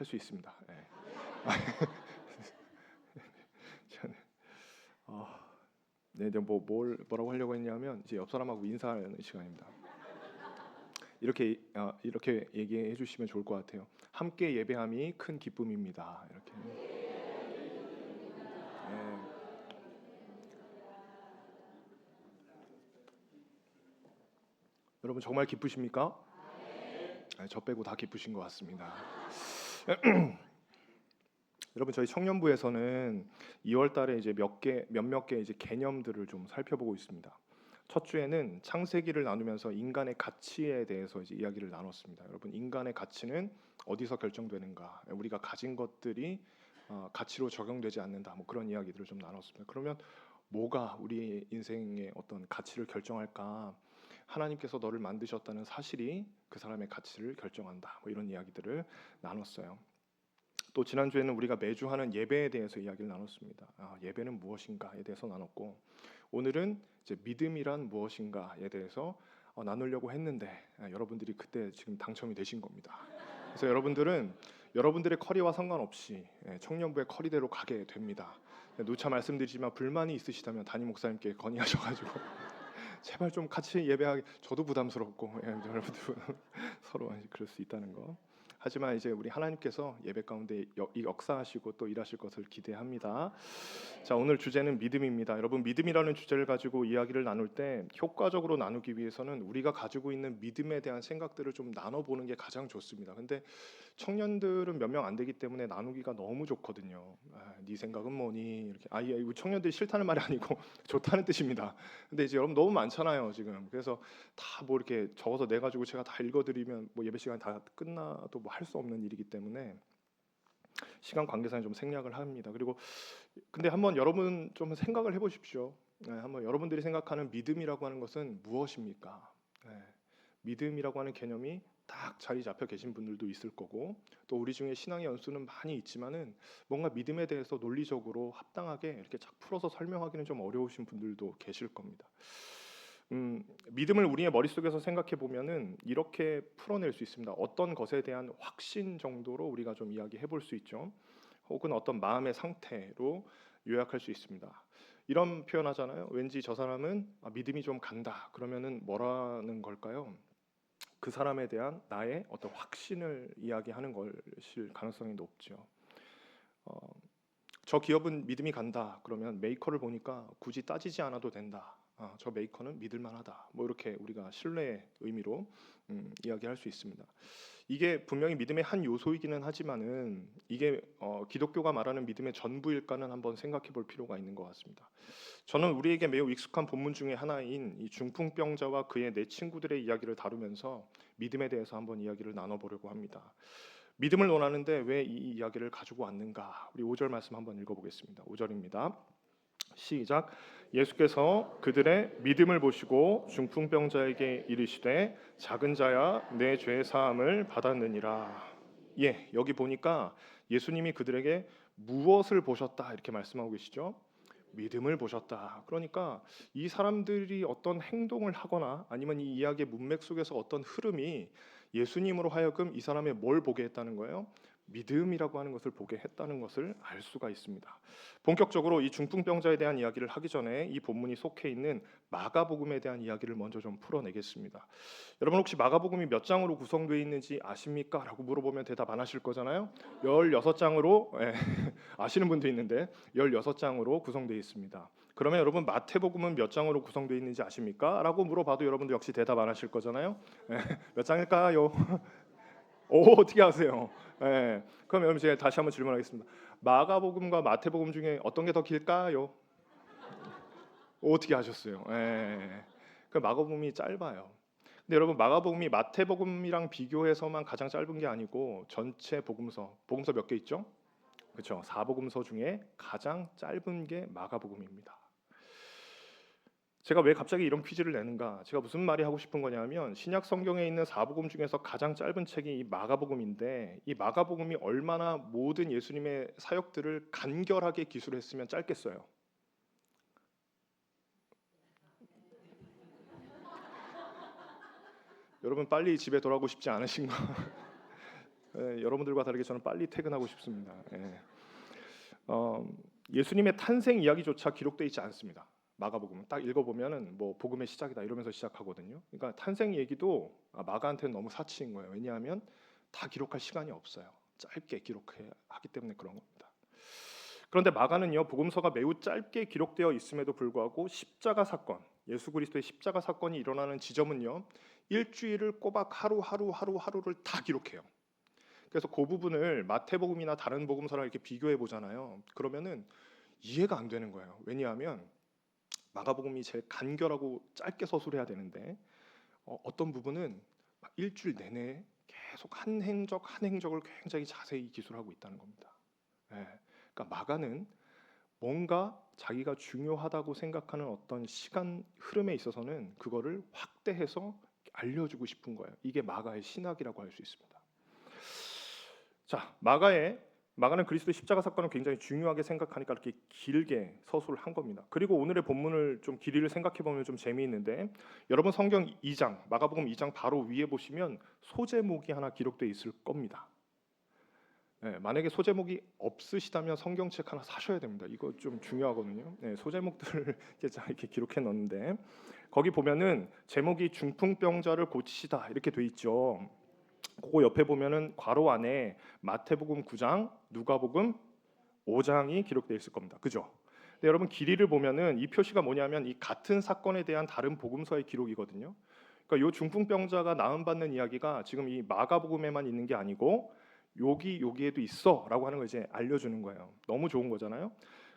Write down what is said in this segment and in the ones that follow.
할 수 있습니다. 예. 저는 네, 뭐라고 하려고 했냐면 이제 옆 사람하고 인사하는 시간입니다. 이렇게 얘기해 주시면 좋을 것 같아요. 함께 예배함이 큰 기쁨입니다. 이렇게. 예. 여러분 정말 기쁘십니까? 네, 저 빼고 다 기쁘신 것 같습니다. 여러분 저희 청년부에서는 2월 달에 이제 몇몇 개 이제 개념들을 좀 살펴보고 있습니다. 첫 주에는 창세기를 나누면서 인간의 가치에 대해서 이제 이야기를 나눴습니다. 여러분 인간의 가치는 어디서 결정되는가? 우리가 가진 것들이 가치로 적용되지 않는다. 뭐 그런 이야기들을 좀 나눴습니다. 그러면 뭐가 우리 인생의 어떤 가치를 결정할까? 하나님께서 너를 만드셨다는 사실이 그 사람의 가치를 결정한다. 뭐 이런 이야기들을 나눴어요. 또 지난주에는 우리가 매주 하는 예배에 대해서 이야기를 나눴습니다. 예배는 무엇인가에 대해서 나눴고 오늘은 이제 믿음이란 무엇인가에 대해서 나누려고 했는데 여러분들이 그때 지금 당첨이 되신 겁니다. 그래서 여러분들은 여러분들의 커리와 상관없이 청년부의 커리대로 가게 됩니다. 누차 말씀드리지만 불만이 있으시다면 담임 목사님께 건의하셔가지고 제발 좀 같이 예배하기 저도 부담스럽고 여러분들 서로 그럴 수 있다는 거. 하지만 이제 우리 하나님께서 예배 가운데 역사하시고 또 일하실 것을 기대합니다. 자, 오늘 주제는 믿음입니다. 여러분 믿음이라는 주제를 가지고 이야기를 나눌 때 효과적으로 나누기 위해서는 우리가 가지고 있는 믿음에 대한 생각들을 좀 나눠보는 게 가장 좋습니다. 근데 청년들은 몇 명 안 되기 때문에 나누기가 너무 좋거든요. 네 생각은 뭐니? 이렇게 이거 청년들이 싫다는 말이 아니고 좋다는 뜻입니다. 근데 이제 여러분 너무 많잖아요 지금. 그래서 다 뭐 이렇게 적어서 내 가지고 제가 다 읽어드리면 뭐 예배 시간 다 끝나도 뭐 할 수 없는 일이기 때문에 시간 관계상 좀 생략을 합니다. 그리고 근데 한번 여러분 좀 생각을 해보십시오. 한번 여러분들이 생각하는 믿음이라고 하는 것은 무엇입니까? 믿음이라고 하는 개념이 딱 자리 잡혀 계신 분들도 있을 거고 또 우리 중에 신앙의 연수는 많이 있지만은 뭔가 믿음에 대해서 논리적으로 합당하게 이렇게 쫙 풀어서 설명하기는 좀 어려우신 분들도 계실 겁니다. 믿음을 우리의 머릿속에서 생각해 보면은 이렇게 풀어낼 수 있습니다. 어떤 것에 대한 확신 정도로 우리가 좀 이야기해 볼 수 있죠. 혹은 어떤 마음의 상태로 요약할 수 있습니다. 이런 표현하잖아요. 왠지 저 사람은 믿음이 좀 간다. 그러면은 뭐라는 걸까요? 그 사람에 대한 나의 어떤 확신을 이야기하는 것일 가능성이 높죠. 어, 저 기업은 믿음이 간다. 그러면 메이커를 보니까 굳이 따지지 않아도 된다. 저 메이커는 믿을만하다. 뭐 이렇게 우리가 신뢰의 의미로 이야기할 수 있습니다. 이게 분명히 믿음의 한 요소이기는 하지만은 이게 기독교가 말하는 믿음의 전부일까는 한번 생각해 볼 필요가 있는 것 같습니다. 저는 우리에게 매우 익숙한 본문 중에 하나인 이 중풍병자와 그의 네 친구들의 이야기를 다루면서 믿음에 대해서 한번 이야기를 나눠보려고 합니다. 믿음을 원하는데 왜 이 이야기를 가지고 왔는가? 우리 5절 말씀 한번 읽어보겠습니다. 5절입니다. 시작. 예수께서 그들의 믿음을 보시고 중풍병자에게 이르시되 작은 자야 내 죄 사함을 받았느니라. 여기 보니까 예수님이 그들에게 무엇을 보셨다 이렇게 말씀하고 계시죠. 믿음을 보셨다. 그러니까 이 사람들이 어떤 행동을 하거나 아니면 이 이야기의 문맥 속에서 어떤 흐름이 예수님으로 하여금 이 사람의 뭘 보게 했다는 거예요? 믿음이라고 하는 것을 보게 했다는 것을 알 수가 있습니다. 본격적으로 이 중풍병자에 대한 이야기를 하기 전에 이 본문이 속해 있는 마가복음에 대한 이야기를 먼저 좀 풀어내겠습니다. 여러분 혹시 마가복음이 몇 장으로 구성되어 있는지 아십니까? 라고 물어보면 대답 안 하실 거잖아요. 16장으로 아시는 분도 있는데 16장으로 구성되어 있습니다. 그러면 여러분 마태복음은 몇 장으로 구성되어 있는지 아십니까? 라고 물어봐도 여러분도 역시 대답 안 하실 거잖아요. 몇 장일까요? 오, 어떻게 아세요? 그럼 여러분 제가 다시 한번 질문하겠습니다. 마가복음과 마태복음 중에 어떤 게 더 길까요? 어떻게 아셨어요? 그 마가복음이 짧아요. 근데 여러분 마가복음이 마태복음이랑 비교해서만 가장 짧은 게 아니고 전체 복음서 몇 개 있죠? 그렇죠. 4복음서 중에 가장 짧은 게 마가복음입니다. 제가 왜 갑자기 이런 퀴즈를 내는가? 제가 무슨 말이 하고 싶은 거냐면 신약 성경에 있는 4복음 중에서 가장 짧은 책이 이 마가복음인데 이 마가복음이 얼마나 모든 예수님의 사역들을 간결하게 기술했으면 짧겠어요. 여러분 빨리 집에 돌아가고 싶지 않으신가? 여러분들과 다르게 저는 빨리 퇴근하고 싶습니다. 어, 예수님의 탄생 이야기조차 기록되어 있지 않습니다. 마가복음 딱 읽어보면은 뭐 복음의 시작이다 이러면서 시작하거든요. 그러니까 탄생 얘기도 마가한테는 너무 사치인 거예요. 왜냐하면 다 기록할 시간이 없어요. 짧게 기록하기 때문에 그런 겁니다. 그런데 마가는요, 복음서가 매우 짧게 기록되어 있음에도 불구하고 십자가 사건, 예수 그리스도의 십자가 사건이 일어나는 지점은요, 일주일을 꼬박 하루를 다 기록해요. 그래서 그 부분을 마태복음이나 다른 복음서랑 이렇게 비교해 보잖아요. 그러면은 이해가 안 되는 거예요. 왜냐하면 마가복음이 제일 간결하고 짧게 서술해야 되는데 어떤 부분은 막 일주일 내내 계속 한 행적 한 행적을 굉장히 자세히 기술하고 있다는 겁니다. 그러니까 마가는 뭔가 자기가 중요하다고 생각하는 어떤 시간 흐름에 있어서는 그거를 확대해서 알려주고 싶은 거예요. 이게 마가의 신학이라고 할 수 있습니다. 자, 마가는 그리스도의 십자가 사건을 굉장히 중요하게 생각하니까 이렇게 길게 서술을 한 겁니다. 그리고 오늘의 본문을 좀 길이를 생각해 보면 좀 재미있는데, 여러분 성경 2장, 마가복음 2장 바로 위에 보시면 소제목이 하나 기록되어 있을 겁니다. 만약에 소제목이 없으시다면 성경책 하나 사셔야 됩니다. 이거 좀 중요하거든요. 소제목들을 이렇게 기록해 놓는데, 거기 보면은 제목이 중풍병자를 고치시다 이렇게 돼 있죠. 그거 옆에 보면은 괄호 안에 마태복음 9장, 누가복음 5장이 기록되어 있을 겁니다. 그죠? 근데 여러분 길이를 보면은 이 표시가 뭐냐면 이 같은 사건에 대한 다른 복음서의 기록이거든요. 그러니까 요 중풍병자가 나음 받는 이야기가 지금 이 마가복음에만 있는 게 아니고 여기에도 있어라고 하는 걸 이제 알려주는 거예요. 너무 좋은 거잖아요.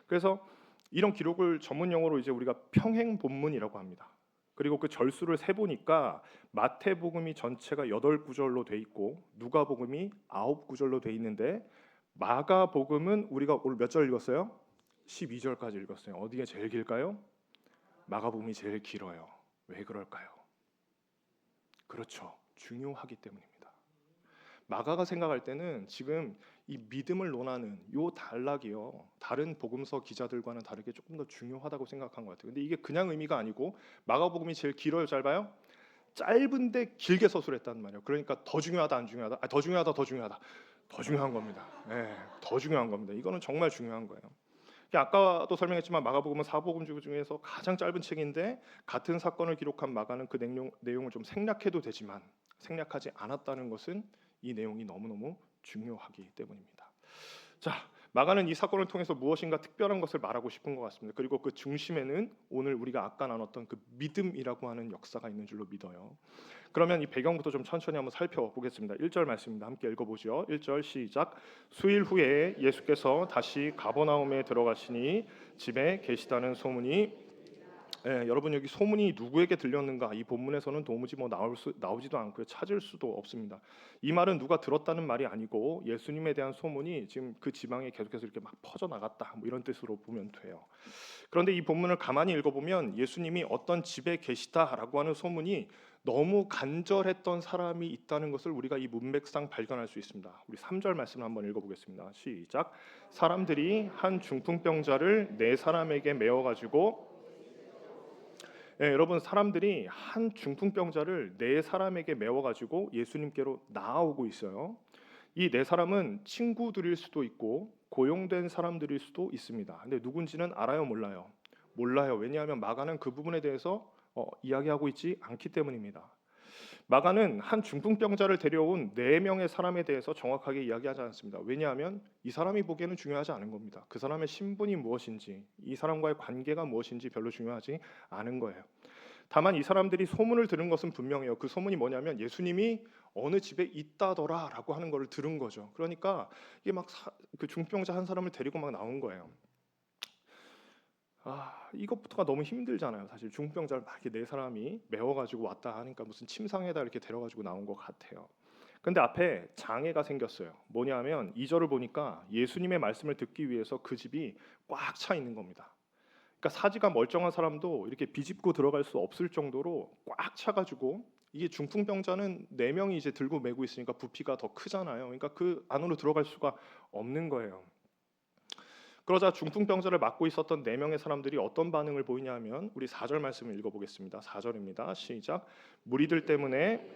그래서 이런 기록을 전문 용어로 이제 우리가 평행 본문이라고 합니다. 그리고 그 절수를 세 보니까 마태복음이 전체가 8구절로 돼 있고 누가복음이 9구절로 돼 있는데 마가복음은 우리가 오늘 몇 절 읽었어요? 12절까지 읽었어요. 어디가 제일 길까요? 마가복음이 제일 길어요. 왜 그럴까요? 그렇죠. 중요하기 때문입니다. 마가가 생각할 때는 지금 이 믿음을 논하는 요 단락이요, 다른 복음서 기자들과는 다르게 조금 더 중요하다고 생각한 것 같아요. 근데 이게 그냥 의미가 아니고 마가복음이 제일 길어요, 짧아요? 짧은데 길게 서술했단 말이에요. 그러니까 더 중요하다, 안 중요하다? 더 중요하다, 더 중요한 겁니다. 더 중요한 겁니다. 이거는 정말 중요한 거예요. 아까도 설명했지만 마가복음은 사복음 중에서 가장 짧은 책인데 같은 사건을 기록한 마가는 그 내용을 좀 생략해도 되지만 생략하지 않았다는 것은 이 내용이 너무너무 중요하기 때문입니다. 자, 마가는 이 사건을 통해서 무엇인가 특별한 것을 말하고 싶은 것 같습니다. 그리고 그 중심에는 오늘 우리가 아까 나눴던 그 믿음이라고 하는 역사가 있는 줄로 믿어요. 그러면 이 배경부터 좀 천천히 한번 살펴보겠습니다. 1절 말씀입니다. 함께 읽어보죠. 1절 시작. 수일 후에 예수께서 다시 가버나움에 들어가시니 집에 계시다는 소문이, 여러분 여기 소문이 누구에게 들렸는가? 이 본문에서는 도무지 나오지도 않고요, 찾을 수도 없습니다. 이 말은 누가 들었다는 말이 아니고 예수님에 대한 소문이 지금 그 지방에 계속해서 이렇게 막 퍼져 나갔다, 뭐 이런 뜻으로 보면 돼요. 그런데 이 본문을 가만히 읽어보면 예수님이 어떤 집에 계시다라고 하는 소문이 너무 간절했던 사람이 있다는 것을 우리가 이 문맥상 발견할 수 있습니다. 우리 3절 말씀을 한번 읽어보겠습니다. 시작. 사람들이 한 중풍병자를 네 사람에게 메워가지고, 여러분 사람들이 한 중풍병자를 네 사람에게 메워가지고 예수님께로 나아오고 있어요. 이 네 사람은 친구들일 수도 있고 고용된 사람들일 수도 있습니다. 근데 누군지는 알아요, 몰라요? 몰라요. 왜냐하면 마가는 그 부분에 대해서 이야기하고 있지 않기 때문입니다. 마가는 한 중풍병자를 데려온 4명의 사람에 대해서 정확하게 이야기하지 않습니다. 왜냐하면 이 사람이 보기에는 중요하지 않은 겁니다. 그 사람의 신분이 무엇인지, 이 사람과의 관계가 무엇인지 별로 중요하지 않은 거예요. 다만 이 사람들이 소문을 들은 것은 분명해요. 그 소문이 뭐냐면 예수님이 어느 집에 있다더라라고 하는 것을 들은 거죠. 그러니까 이게 막 그 중풍병자 한 사람을 데리고 막 나온 거예요. 이것부터가 너무 힘들잖아요. 사실 중풍병자를 막 이렇게 네 사람이 메워가지고 왔다 하니까 무슨 침상에다 이렇게 데려가지고 나온 것 같아요. 근데 앞에 장애가 생겼어요. 뭐냐면 2절을 보니까 예수님의 말씀을 듣기 위해서 그 집이 꽉 차 있는 겁니다. 그러니까 사지가 멀쩡한 사람도 이렇게 비집고 들어갈 수 없을 정도로 꽉 차가지고, 이게 중풍병자는 4명이 이제 들고 메고 있으니까 부피가 더 크잖아요. 그러니까 그 안으로 들어갈 수가 없는 거예요. 그러자 중풍병자를 맡고 있었던 4명의 사람들이 어떤 반응을 보이냐면 우리 4절 말씀을 읽어보겠습니다. 4절입니다. 시작. 무리들 때문에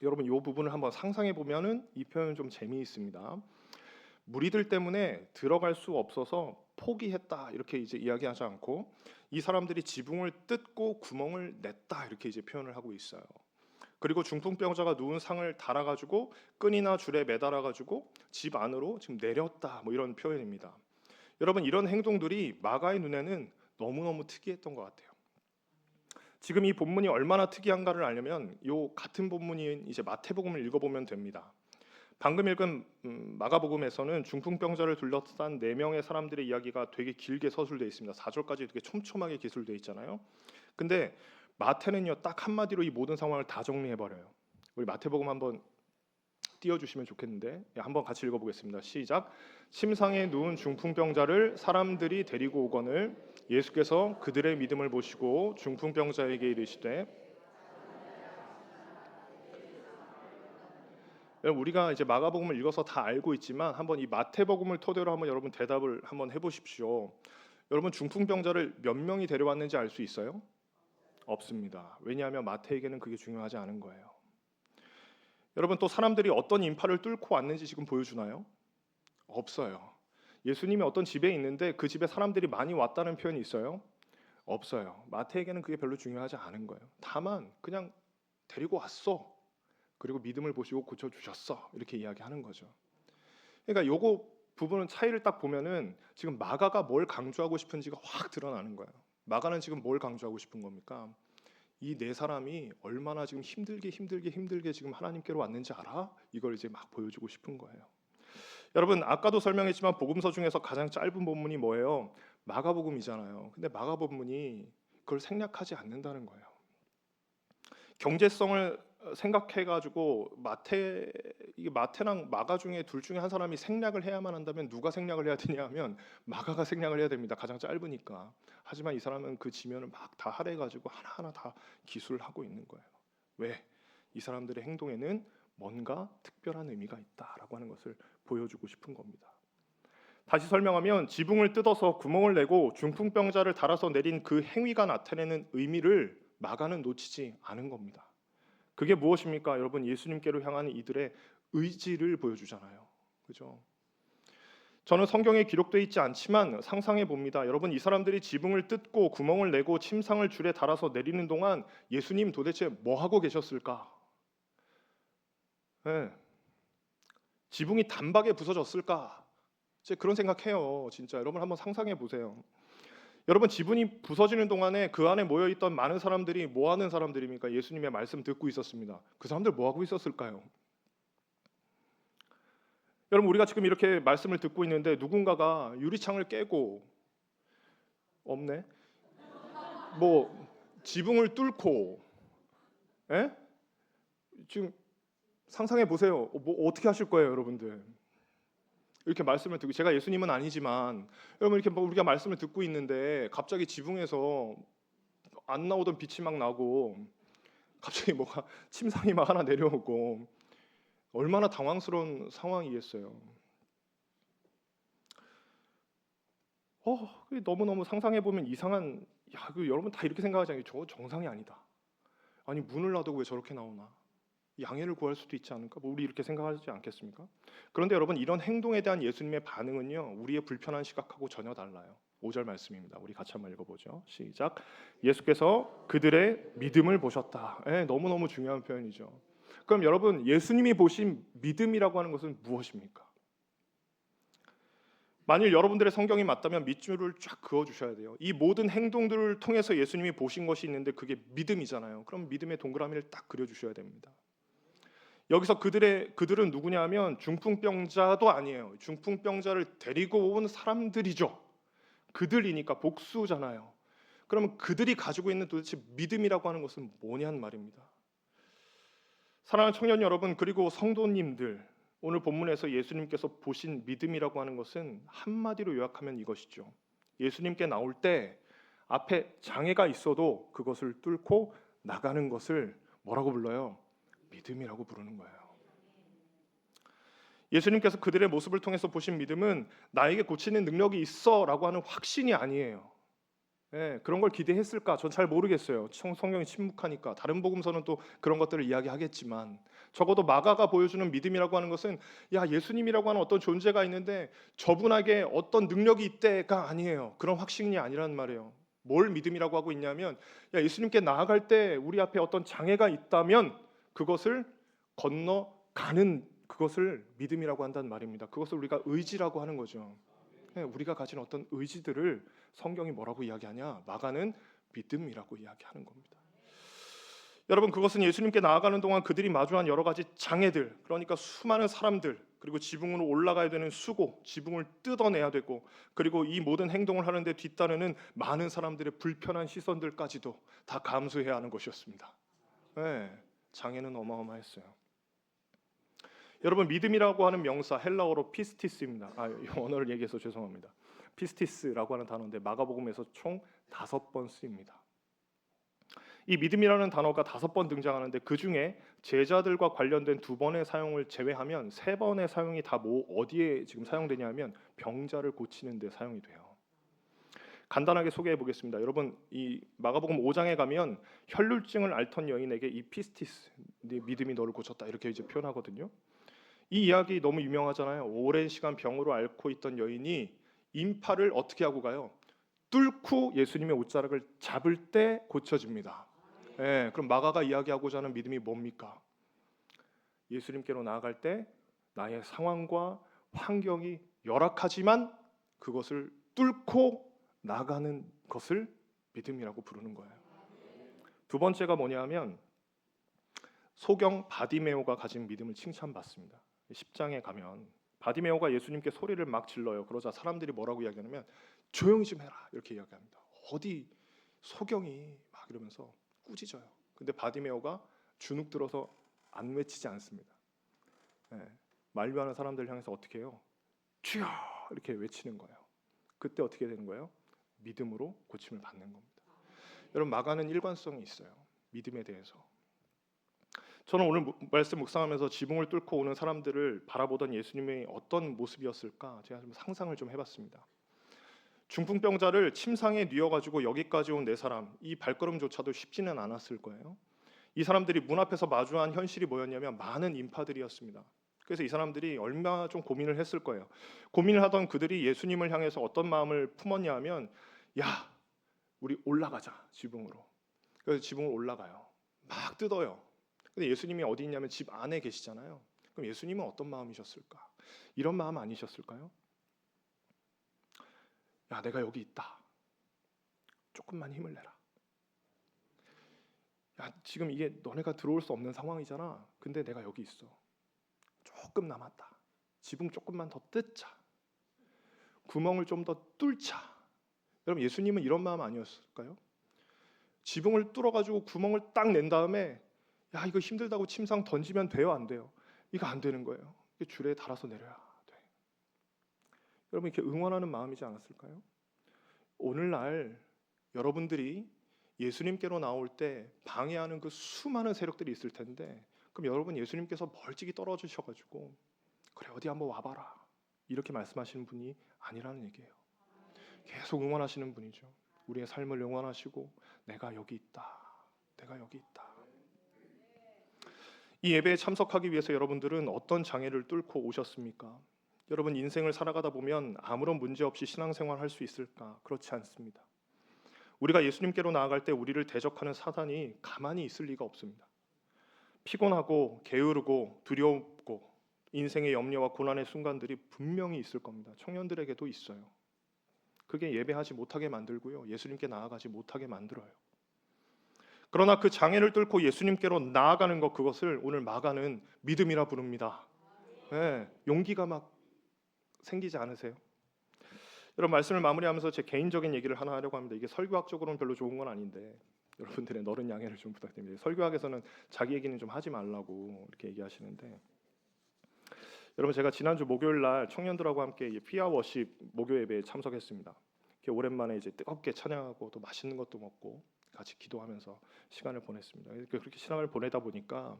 여러분 이 부분을 한번 상상해 보면은 이 표현 좀 재미있습니다. 무리들 때문에 들어갈 수 없어서 포기했다 이렇게 이제 이야기하지 않고 이 사람들이 지붕을 뜯고 구멍을 냈다 이렇게 이제 표현을 하고 있어요. 그리고 중풍병자가 누운 상을 달아가지고 끈이나 줄에 매달아가지고 집 안으로 지금 내렸다 뭐 이런 표현입니다. 여러분 이런 행동들이 마가의 눈에는 너무너무 특이했던 것 같아요. 지금 이 본문이 얼마나 특이한가를 알려면 요 같은 본문인 이제 마태복음을 읽어보면 됩니다. 방금 읽은 마가복음에서는 중풍병자를 둘러싼 네 명의 사람들의 이야기가 되게 길게 서술되어 있습니다. 4절까지 되게 촘촘하게 기술되어 있잖아요. 근데 마태는요 딱 한마디로 이 모든 상황을 다 정리해 버려요. 우리 마태복음 한번 띄워주시면 좋겠는데 한번 같이 읽어보겠습니다. 시작. 침상에 누운 중풍병자를 사람들이 데리고 오거늘 예수께서 그들의 믿음을 보시고 중풍병자에게 이르시되, 우리가 이제 마가복음을 읽어서 다 알고 있지만 한번 이 마태복음을 토대로 한번 여러분 대답을 한번 해보십시오. 여러분 중풍병자를 몇 명이 데려왔는지 알 수 있어요? 없습니다. 왜냐하면 마태에게는 그게 중요하지 않은 거예요. 여러분 또 사람들이 어떤 인파를 뚫고 왔는지 지금 보여주나요? 없어요. 예수님이 어떤 집에 있는데 그 집에 사람들이 많이 왔다는 표현이 있어요? 없어요. 마태에게는 그게 별로 중요하지 않은 거예요. 다만 그냥 데리고 왔어. 그리고 믿음을 보시고 고쳐주셨어. 이렇게 이야기하는 거죠. 그러니까 요거 부분은 차이를 딱 보면은 지금 마가가 뭘 강조하고 싶은지가 확 드러나는 거예요. 마가는 지금 뭘 강조하고 싶은 겁니까? 이 네 사람이 얼마나 지금 힘들게 지금 하나님께로 왔는지 알아? 이걸 이제 막 보여주고 싶은 거예요. 여러분 아까도 설명했지만 복음서 중에서 가장 짧은 본문이 뭐예요? 마가복음이잖아요. 근데 마가복음이 그걸 생략하지 않는다는 거예요. 경제성을 생각해가지고 마태랑 마가 중에 둘 중에 한 사람이 생략을 해야만 한다면 누가 생략을 해야 되냐 하면 마가가 생략을 해야 됩니다. 가장 짧으니까. 하지만 이 사람은 그 지면을 막 다 할애가지고 하나하나 다 기술을 하고 있는 거예요. 왜? 이 사람들의 행동에는 뭔가 특별한 의미가 있다라고 하는 것을 보여주고 싶은 겁니다. 다시 설명하면 지붕을 뜯어서 구멍을 내고 중풍병자를 달아서 내린 그 행위가 나타내는 의미를 마가는 놓치지 않은 겁니다. 그게 무엇입니까? 여러분 예수님께로 향하는 이들의 의지를 보여주잖아요. 그죠? 저는 성경에 기록되어 있지 않지만 상상해 봅니다. 여러분 이 사람들이 지붕을 뜯고 구멍을 내고 침상을 줄에 달아서 내리는 동안 예수님 도대체 뭐 하고 계셨을까? 네. 지붕이 단박에 부서졌을까? 제 그런 생각해요. 진짜 여러분 한번 상상해 보세요. 여러분 지붕이 부서지는 동안에 그 안에 모여 있던 많은 사람들이 뭐 하는 사람들입니까? 예수님의 말씀 듣고 있었습니다. 그 사람들 뭐 하고 있었을까요? 여러분 우리가 지금 이렇게 말씀을 듣고 있는데 누군가가 유리창을 깨고 없네. 뭐 지붕을 뚫고 에? 지금 상상해 보세요. 뭐 어떻게 하실 거예요, 여러분들? 이렇게 말씀을 듣고 제가 예수님은 아니지만 여러분 이렇게 뭐 우리가 말씀을 듣고 있는데 갑자기 지붕에서 안 나오던 빛이 막 나고 갑자기 뭐가 침상이 막 하나 내려오고 얼마나 당황스러운 상황이겠어요. 너무너무 상상해 보면 이상한 여러분 다 이렇게 생각하잖아요. 저 정상이 아니다. 아니 문을 놔두고 왜 저렇게 나오나? 양해를 구할 수도 있지 않을까? 뭐 우리 이렇게 생각하지 않겠습니까? 그런데 여러분 이런 행동에 대한 예수님의 반응은요. 우리의 불편한 시각하고 전혀 달라요. 5절 말씀입니다. 우리 같이 한번 읽어보죠. 시작. 예수께서 그들의 믿음을 보셨다. 너무너무 중요한 표현이죠. 그럼 여러분 예수님이 보신 믿음이라고 하는 것은 무엇입니까? 만일 여러분들의 성경이 맞다면 밑줄을 쫙 그어주셔야 돼요. 이 모든 행동들을 통해서 예수님이 보신 것이 있는데 그게 믿음이잖아요. 그럼 믿음의 동그라미를 딱 그려주셔야 됩니다. 여기서 그들은 누구냐 하면 중풍병자도 아니에요. 중풍병자를 데리고 온 사람들이죠. 그들이니까 복수잖아요. 그러면 그들이 가지고 있는 도대체 믿음이라고 하는 것은 뭐냐는 말입니다. 사랑하는 청년 여러분 그리고 성도님들 오늘 본문에서 예수님께서 보신 믿음이라고 하는 것은 한마디로 요약하면 이것이죠. 예수님께 나올 때 앞에 장애가 있어도 그것을 뚫고 나가는 것을 뭐라고 불러요? 믿음이라고 부르는 거예요. 예수님께서 그들의 모습을 통해서 보신 믿음은 나에게 고치는 능력이 있어라고 하는 확신이 아니에요. 예, 그런 걸 기대했을까? 전 잘 모르겠어요. 성경이 침묵하니까. 다른 복음서는 또 그런 것들을 이야기하겠지만 적어도 마가가 보여주는 믿음이라고 하는 것은 야, 예수님이라고 하는 어떤 존재가 있는데 저분에게 어떤 능력이 있대가 아니에요. 그런 확신이 아니란 말이에요. 뭘 믿음이라고 하고 있냐면 야, 예수님께 나아갈 때 우리 앞에 어떤 장애가 있다면 그것을 건너가는 그것을 믿음이라고 한다는 말입니다. 그것을 우리가 의지라고 하는 거죠. 우리가 가진 어떤 의지들을 성경이 뭐라고 이야기하냐? 마가는 믿음이라고 이야기하는 겁니다. 여러분, 그것은 예수님께 나아가는 동안 그들이 마주한 여러 가지 장애들, 그러니까 수많은 사람들, 그리고 지붕으로 올라가야 되는 수고, 지붕을 뜯어내야 되고, 그리고 이 모든 행동을 하는데 뒤따르는 많은 사람들의 불편한 시선들까지도 다 감수해야 하는 것이었습니다. 네, 장애는 어마어마했어요. 여러분, 믿음이라고 하는 명사 헬라어로 피스티스입니다. 언어를 얘기해서 죄송합니다. 피스티스라고 하는 단어인데 마가복음에서 총 5번 쓰입니다. 이 믿음이라는 단어가 5번 등장하는데 그 중에 제자들과 관련된 2번의 사용을 제외하면 3번의 사용이 다 어디에 지금 사용되냐면 병자를 고치는 데 사용이 돼요. 간단하게 소개해 보겠습니다. 여러분, 이 마가복음 5장에 가면 혈루증을 앓던 여인에게 이 피스티스, 네 믿음이 너를 고쳤다 이렇게 이제 표현하거든요. 이 이야기 너무 유명하잖아요. 오랜 시간 병으로 앓고 있던 여인이 인파를 어떻게 하고 가요? 뚫고 예수님의 옷자락을 잡을 때 고쳐집니다. 예, 그럼 마가가 이야기하고자 하는 믿음이 뭡니까? 예수님께로 나아갈 때 나의 상황과 환경이 열악하지만 그것을 뚫고 나가는 것을 믿음이라고 부르는 거예요. 2번째가 뭐냐면 소경 바디메오가 가진 믿음을 칭찬받습니다. 10장에 가면 바디메오가 예수님께 소리를 막 질러요. 그러자 사람들이 뭐라고 이야기하냐면 조용히 좀 해라 이렇게 이야기합니다. 어디 소경이 막 이러면서 꾸짖어요. 근데 바디메오가 주눅 들어서 안 외치지 않습니다. 만류하는 사람들 향해서 어떻게 해요? 주여 이렇게 외치는 거예요. 그때 어떻게 되는 거예요? 믿음으로 고침을 받는 겁니다. 여러분, 마가는 일관성이 있어요. 믿음에 대해서. 저는 오늘 말씀 묵상하면서 지붕을 뚫고 오는 사람들을 바라보던 예수님의 어떤 모습이었을까 제가 좀 상상을 좀 해봤습니다. 중풍병자를 침상에 뉘어가지고 여기까지 온 4사람, 이 발걸음조차도 쉽지는 않았을 거예요. 이 사람들이 문 앞에서 마주한 현실이 뭐였냐면 많은 인파들이었습니다. 그래서 이 사람들이 얼마나 좀 고민을 했을 거예요. 고민을 하던 그들이 예수님을 향해서 어떤 마음을 품었냐 하면 야, 우리 올라가자 지붕으로. 그래서 지붕을 올라가요. 막 뜯어요. 근데 예수님이 어디 있냐면 집 안에 계시잖아요. 그럼 예수님은 어떤 마음이셨을까? 이런 마음 아니셨을까요? 야, 내가 여기 있다. 조금만 힘을 내라. 야, 지금 이게 너네가 들어올 수 없는 상황이잖아. 근데 내가 여기 있어. 조금 남았다. 지붕 조금만 더 뜯자. 구멍을 좀 더 뚫자. 여러분, 예수님은 이런 마음 아니었을까요? 지붕을 뚫어가지고 구멍을 딱 낸 다음에 야, 이거 힘들다고 침상 던지면 돼요, 안 돼요? 이거 안 되는 거예요. 줄에 달아서 내려야 돼. 여러분, 이렇게 응원하는 마음이지 않았을까요? 오늘날 여러분들이 예수님께로 나올 때 방해하는 그 수많은 세력들이 있을 텐데 그럼 여러분 예수님께서 멀찍이 떨어지셔가지고 그래 어디 한번 와봐라 이렇게 말씀하시는 분이 아니라는 얘기예요. 계속 응원하시는 분이죠. 우리의 삶을 응원하시고 내가 여기 있다. 내가 여기 있다. 이 예배에 참석하기 위해서 여러분들은 어떤 장애를 뚫고 오셨습니까? 여러분, 인생을 살아가다 보면 아무런 문제 없이 신앙생활 할 수 있을까? 그렇지 않습니다. 우리가 예수님께로 나아갈 때 우리를 대적하는 사단이 가만히 있을 리가 없습니다. 피곤하고 게으르고 두렵고 인생의 염려와 고난의 순간들이 분명히 있을 겁니다. 청년들에게도 있어요. 그게 예배하지 못하게 만들고요. 예수님께 나아가지 못하게 만들어요. 그러나 그 장애를 뚫고 예수님께로 나아가는 것, 그것을 오늘 마가는 믿음이라 부릅니다. 네, 용기가 막 생기지 않으세요? 여러분, 말씀을 마무리하면서 제 개인적인 얘기를 하나 하려고 합니다. 이게 설교학적으로는 별로 좋은 건 아닌데 여러분들의 너른 양해를 좀 부탁드립니다. 설교학에서는 자기 얘기는 좀 하지 말라고 이렇게 얘기하시는데, 여러분, 제가 지난주 목요일 날 청년들하고 함께 피아 워십 목요 예배에 참석했습니다. 이렇게 오랜만에 이제 뜨겁게 찬양하고 또 맛있는 것도 먹고 같이 기도하면서 시간을 보냈습니다. 그렇게 시간을 보내다 보니까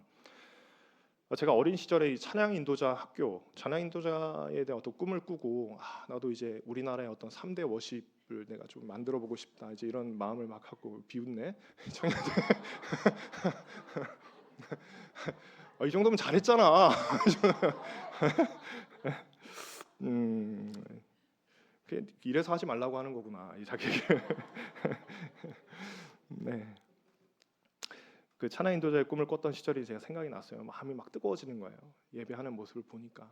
제가 어린 시절에 이 찬양 인도자 학교, 찬양 인도자에 대한 어떤 꿈을 꾸고 나도 이제 우리나라의 어떤 3대 워십 집을 내가 좀 만들어 보고 싶다. 이제 이런 마음을 막 하고 비웃네. 이 정도면 잘했잖아. 음, 이래서 하지 말라고 하는 거구나. 이 자기에게. 네. 그 차나 인도자의 꿈을 꿨던 시절이 제가 생각이 났어요. 마음이 막 뜨거워지는 거예요. 예배하는 모습을 보니까.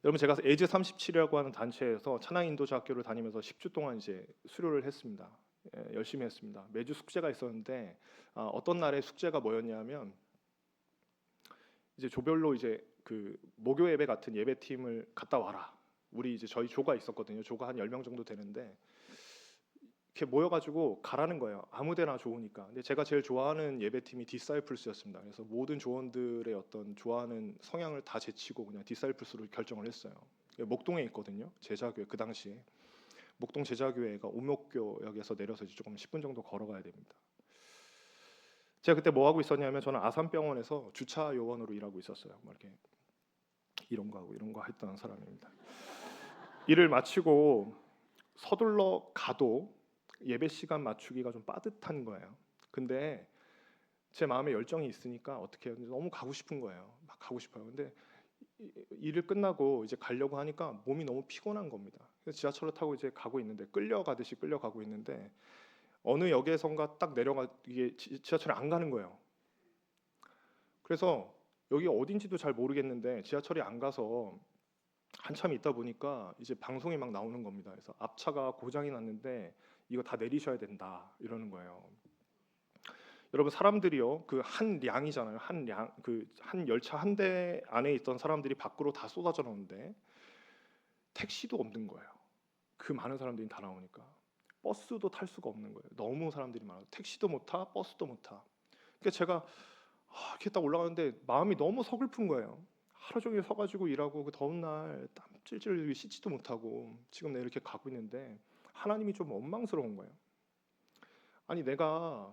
여러분 제가 에이즈 37이라고 하는 단체에서 찬양 인도자 학교를 다니면서 10주 동안 이제 수료를 했습니다. 열심히 했습니다. 매주 숙제가 있었는데 어떤 날에 숙제가 뭐였냐면 이제 조별로 이제 그 목요 예배 같은 예배팀을 갔다 와라. 우리 이제 저희 조가 있었거든요. 조가 한 10명 정도 되는데 이렇게 모여가지고 가라는 거예요. 아무데나 좋으니까. 근데 제가 제일 좋아하는 예배팀이 디사이플스였습니다. 그래서 모든 조원들의 어떤 좋아하는 성향을 다 제치고 그냥 디사이플스로 결정을 했어요. 목동에 있거든요. 제자교회 그 당시에 목동 제자교회가 오목교역에서 내려서 이제 조금 10분 정도 걸어가야 됩니다. 제가 그때 뭐 하고 있었냐면 저는 아산병원에서 주차 요원으로 일하고 있었어요. 뭐 이렇게 이런 거 하고 이런 거 했던 사람입니다. 일을 마치고 서둘러 가도 예배 시간 맞추기가 좀 빠듯한 거예요. 근데 제 마음에 열정이 있으니까 어떻게 해요? 너무 가고 싶은 거예요. 막 가고 싶어요. 근데 일을 끝나고 이제 가려고 하니까 몸이 너무 피곤한 겁니다. 그래서 지하철을 타고 이제 가고 있는데 끌려가듯이 끌려가고 있는데 어느 역에선가 딱 내려가 이게 지하철이 안 가는 거예요. 그래서 여기 어딘지도 잘 모르겠는데 지하철이 안 가서 한참 있다 보니까 이제 방송이 막 나오는 겁니다. 그래서 앞차가 고장이 났는데 이거 다 내리셔야 된다 이러는 거예요. 여러분 사람들이요 그 한 량이잖아요. 그 한 열차 한 대 안에 있던 사람들이 밖으로 다 쏟아져 나오는데 택시도 없는 거예요. 그 많은 사람들이 다 나오니까 버스도 탈 수가 없는 거예요. 너무 사람들이 많아서 택시도 못 타, 버스도 못 타. 그러니까 제가 이렇게 딱 올라가는데 마음이 너무 서글픈 거예요. 하루 종일 서가지고 일하고 그 더운 날 땀 찔찔 씻지도 못하고 지금 내가 이렇게 가고 있는데 하나님이 좀 원망스러운 거예요. 아니 내가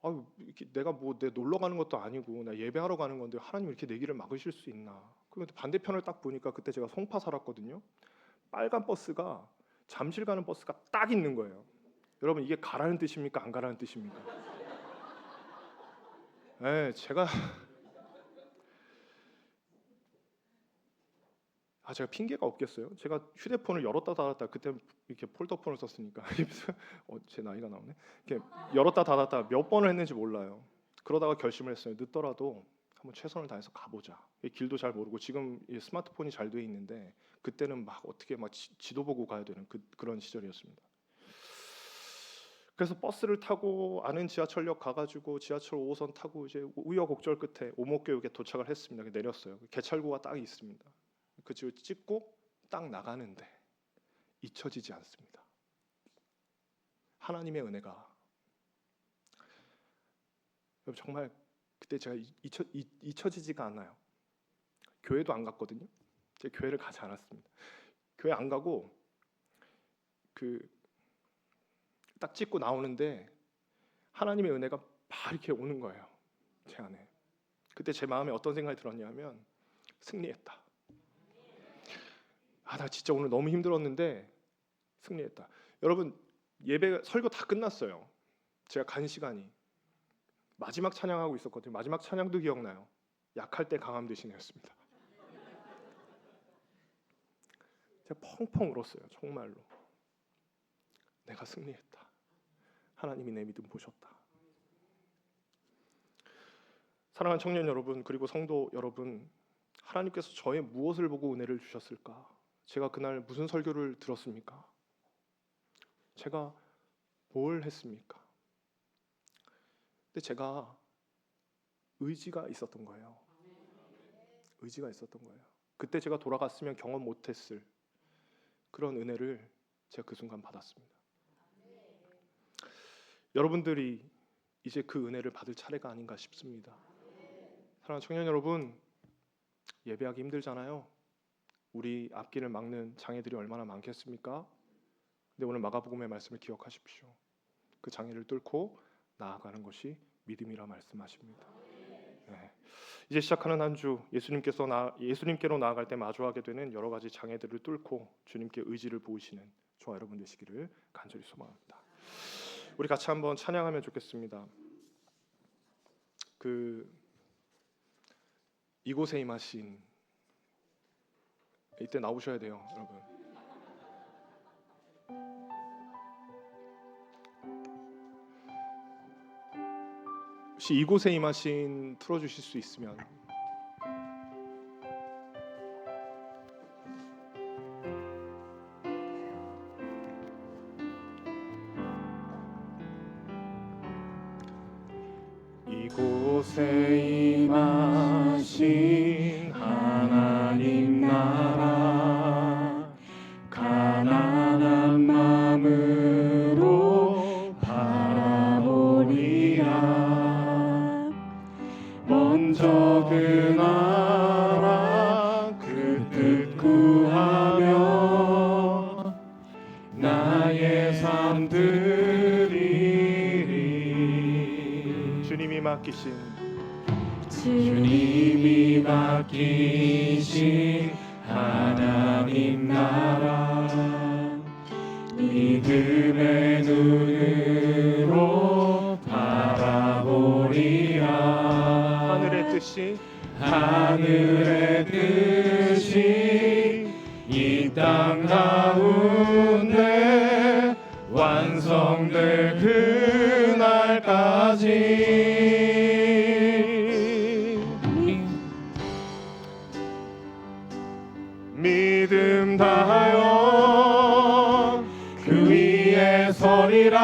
뭐 내 놀러 가는 것도 아니고 나 예배하러 가는 건데 하나님 이렇게 내 길을 막으실 수 있나? 그런데 반대편을 딱 보니까 그때 제가 송파 살았거든요. 빨간 버스가 잠실 가는 버스가 딱 있는 거예요. 여러분 이게 가라는 뜻입니까? 안 가라는 뜻입니까? 네, 제가 핑계가 없겠어요? 제가 휴대폰을 열었다 닫았다 그때 이렇게 폴더폰을 썼으니까 제 나이가 나오네. 이렇게 열었다 닫았다 몇 번을 했는지 몰라요. 그러다가 결심을 했어요. 늦더라도 한번 최선을 다해서 가보자. 길도 잘 모르고 지금 이 스마트폰이 잘 돼 있는데 그때는 막 어떻게 막 지도 보고 가야 되는 그런 시절이었습니다. 그래서 버스를 타고 아는 지하철역 가가지고 지하철 5호선 타고 이제 우여곡절 끝에 오목교역에 도착을 했습니다. 내렸어요. 개찰구가 딱 있습니다. 그 집을 찍고 딱 나가는데 잊혀지지 않습니다. 하나님의 은혜가 정말 그때 제가 잊혀지지가 않아요. 교회도 안 갔거든요. 제가 교회를 가지 않았습니다. 교회 안 가고 딱 찍고 나오는데 하나님의 은혜가 막 이렇게 오는 거예요. 제 안에. 그때 제 마음에 어떤 생각이 들었냐면 승리했다. 나 진짜 오늘 너무 힘들었는데 승리했다. 여러분 예배 설교 다 끝났어요. 제가 간 시간이 마지막 찬양하고 있었거든요. 마지막 찬양도 기억나요. 약할 때 강함 되시네였습니다. 제가 펑펑 울었어요. 정말로. 내가 승리했다. 하나님이 내 믿음 보셨다. 사랑하는 청년 여러분 그리고 성도 여러분, 하나님께서 저의 무엇을 보고 은혜를 주셨을까? 제가 그날 무슨 설교를 들었습니까? 제가 뭘 했습니까? 근데 제가 의지가 있었던 거예요. 의지가 있었던 거예요. 그때 제가 돌아갔으면 경험 못했을 그런 은혜를 제가 그 순간 받았습니다. 여러분들이 이제 그 은혜를 받을 차례가 아닌가 싶습니다. 사랑하는 청년 여러분, 예배하기 힘들잖아요. 우리 앞길을 막는 장애들이 얼마나 많겠습니까? 근데 오늘 마가복음의 말씀을 기억하십시오. 그 장애를 뚫고 나아가는 것이 믿음이라 말씀하십니다. 네. 이제 시작하는 한 주 예수님께로 나아갈 때 마주하게 되는 여러 가지 장애들을 뚫고 주님께 의지를 보이시는 저와 여러분 되시기를 간절히 소망합니다. 우리 같이 한번 찬양하면 좋겠습니다. 이곳에 임하신, 이때 나오셔야 돼요, 여러분. 혹시 이곳에 임하신 틀어주실 수 있으면. 이곳에 임하신 하나님 나라, 가난한 마음으로 바라보리라. 먼저 그 나라 그 뜻 구하며 나의 삶 드리리. 주님이 맡기신 하나님 나라, 믿음의 눈으로 바라보리라. 하늘의 뜻이 이 땅 가운데 완성될 그날까지 믿음 다하여 그 위에 서리라.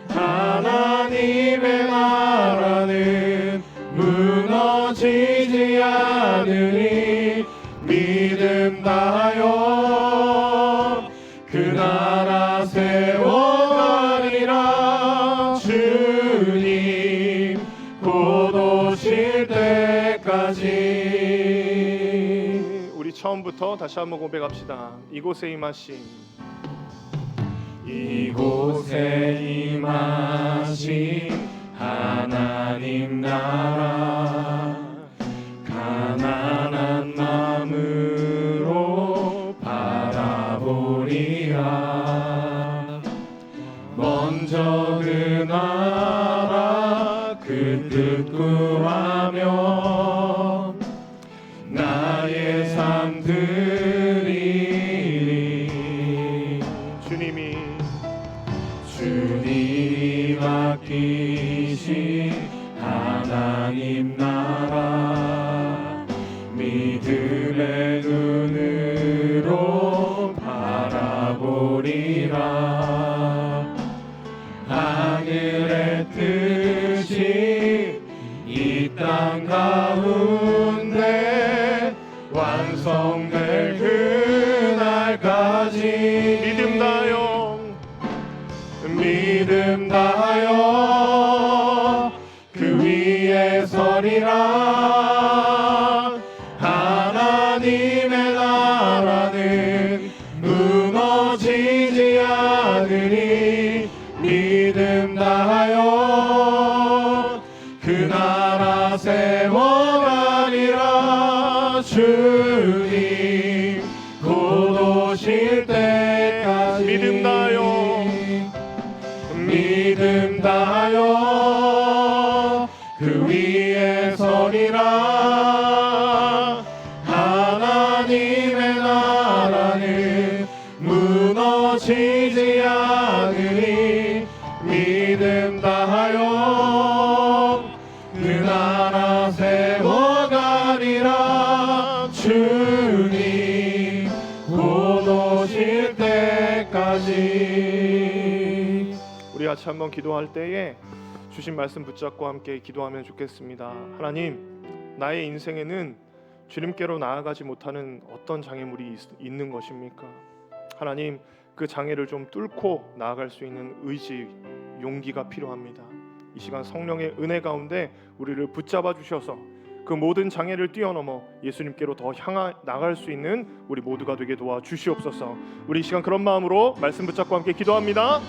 하나님의 나라는 무너지지 않으니 믿음 다하여 그 나라 세워가리라. 주님 곧 오실 때까지. 우리 처음부터 다시 한번 고백합시다. 이곳에 임하신 하나님 나라, 가난한 마음으로 바라보리라. 먼저 그 나라 그 뜻 구하며 나의 삶 드리리. 주님이 맡기신 하나님 나라, 믿음의 눈으로 바라보리라. 하늘의 뜻이 이 땅 가운데 완성될 그날까지 믿음 다하여 그 위에 서리라. 하나님의 나라는 무너지지 않으니 믿음 다하여 그 나라 세워가리라. 주님 곧 오실 때까지 믿음 다하여 그 위에 서리라. 하나님의 나라는 무너지지 않으니 믿음 다하여 그 나라 세워가리라. 주님 곧 오실 때까지. 우리 같이 한번 기도할 때에 주신 말씀 붙잡고 함께 기도하면 좋겠습니다. 하나님, 나의 인생에는 주님께로 나아가지 못하는 어떤 장애물이 있는 것입니까? 하나님, 그 장애를 좀 뚫고 나아갈 수 있는 의지, 용기가 필요합니다. 이 시간 성령의 은혜 가운데 우리를 붙잡아 주셔서 그 모든 장애를 뛰어넘어 예수님께로 더 향해 나갈 수 있는 우리 모두가 되게 도와주시옵소서. 우리 이 시간 그런 마음으로 말씀 붙잡고 함께 기도합니다.